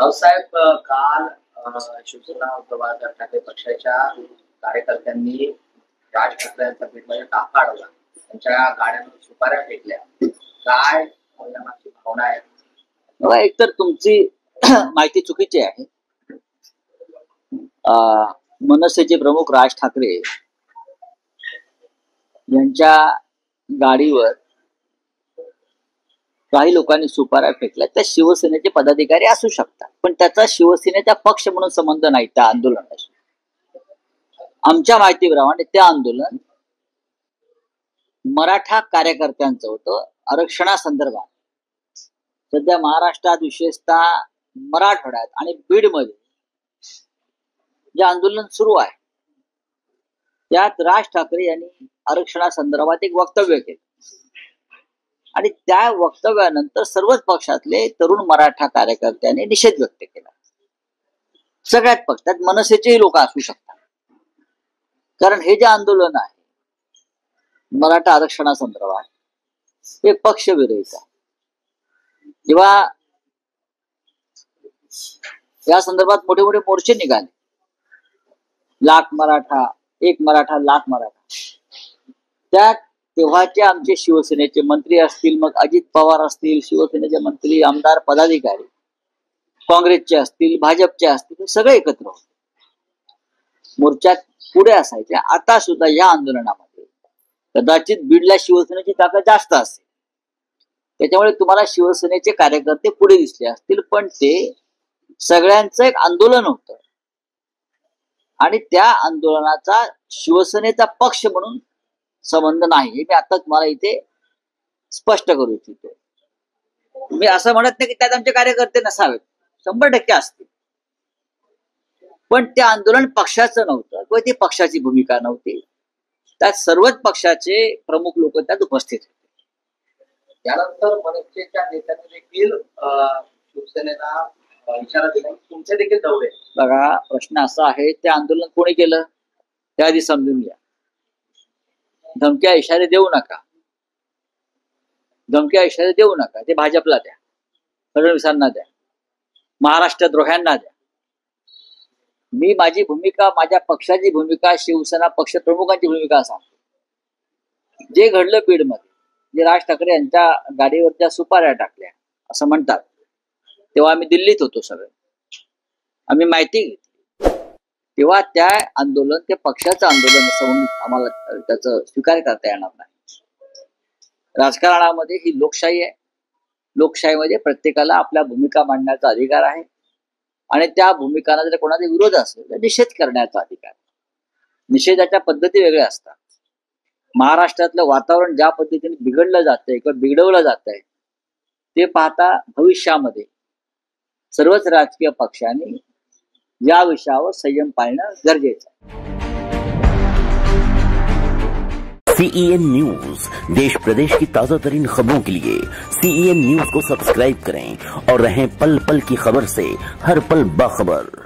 रावसाहेब, काल शिवसेना उद्धव बाळासाहेब ठाकरे पक्षाच्या कार्यकर्त्यांनी राज ठाकरे यांचा बीडमध्ये ताफा अडवला, त्यांच्या गाड्यांवर सुपाऱ्या फेकल्या. काय यामागची भावना आहे? बघा, एकतर तुमची माहिती चुकीची आहे. मनसेचे प्रमुख राज ठाकरे यांच्या गाडीवर काही लोकांनी सुपाऱ्या फेकल्या. त्या शिवसेनेचे पदाधिकारी असू शकतात, पण त्याचा शिवसेनेचा पक्ष म्हणून संबंध नाही त्या आंदोलनाशी. आमच्या माहितीप्रमाणे ते आंदोलन मराठा कार्यकर्त्यांचं होतं आरक्षणासंदर्भात. सध्या महाराष्ट्रात, विशेषतः मराठवाड्यात आणि बीडमध्ये जे आंदोलन सुरू आहे त्यात राज ठाकरे यांनी आरक्षणासंदर्भात एक वक्तव्य केलं आणि त्या वक्तव्यानंतर सर्वच पक्षातले तरुण मराठा कार्यकर्त्यांनी निषेध व्यक्त केला. सगळ्याच पक्षात मनसेचेही लोक असू शकतात, कारण हे जे आंदोलन आहे मराठा आरक्षणासंदर्भात हे पक्षविरहित आहे. जेव्हा या संदर्भात मोठे मोठे मोर्चे निघाले, लाख मराठा, एक मराठा, लाख मराठा, त्यात तेव्हाचे आमचे शिवसेनेचे मंत्री असतील, मग अजित पवार असतील, शिवसेनेचे मंत्री, आमदार, पदाधिकारी, काँग्रेसचे असतील, भाजपचे असतील, सगळे एकत्र होते, मोर्चात पुढे असायचे. आता सुद्धा या आंदोलनामध्ये कदाचित बीडला शिवसेनेची ताकद जास्त असेल, त्याच्यामुळे तुम्हाला शिवसेनेचे कार्यकर्ते पुढे दिसले असतील, पण ते सगळ्यांचं एक आंदोलन होतं आणि त्या आंदोलनाचा शिवसेनेचा पक्ष म्हणून संबंध नाही, हे मी आता तुम्हाला इथे स्पष्ट करू इच्छितो. मी असं म्हणत नाही की त्यात आमचे कार्यकर्ते नसावेत, 100% असतील, पण ते आंदोलन पक्षाचं नव्हतं किंवा ती पक्षाची भूमिका नव्हती. त्यात सर्वच पक्षाचे प्रमुख लोक त्यात उपस्थित होते. त्यानंतर मनसेच्या नेत्यांनी देखील शिवसेनेला इशारा दिला, तुमचे देखील दौरे. बघा, प्रश्न असा आहे, ते आंदोलन कोणी केलं त्या आधी समजून घ्या. धमक्या इशारे देऊ नका, धमक्या इशारे देऊ नका. ते भाजपला द्या, फडणवीसांना द्या, महाराष्ट्र द्रोह्यांना द्या. मी माझी भूमिका, माझ्या पक्षाची भूमिका, शिवसेना पक्ष प्रमुखांची भूमिका सांगतो. जे घडलं बीडमध्ये, जे राज ठाकरे यांच्या गाडीवरच्या सुपाऱ्या टाकल्या असं म्हणतात, तेव्हा आम्ही दिल्लीत होतो, सगळे आम्ही माहिती घेतली. तेव्हा त्या आंदोलन ते पक्षाचं आंदोलन असं म्हणून आम्हाला त्याचं स्वीकार करता येणार नाही. राजकारणामध्ये ही लोकशाही आहे. लोकशाहीमध्ये प्रत्येकाला आपल्या भूमिका मांडण्याचा अधिकार आहे आणि त्या भूमिकांना जर कोणाचा विरोध असेल तर निषेध करण्याचा अधिकार. निषेधाच्या पद्धती वेगळ्या असतात. महाराष्ट्रातलं वातावरण ज्या पद्धतीने बिघडलं जातंय किंवा बिघडवलं जात आहे ते पाहता भविष्यामध्ये सर्वच राजकीय पक्षांनी या विषयावर संयम पाळणं गरजेचं आहे. CEN न्यूज, देश प्रदेश की ताजा तरीन खबरों के लिए CEN न्यूज को सब्सक्राइब करें और रहें पल पल की खबर से हर पल बाखबर.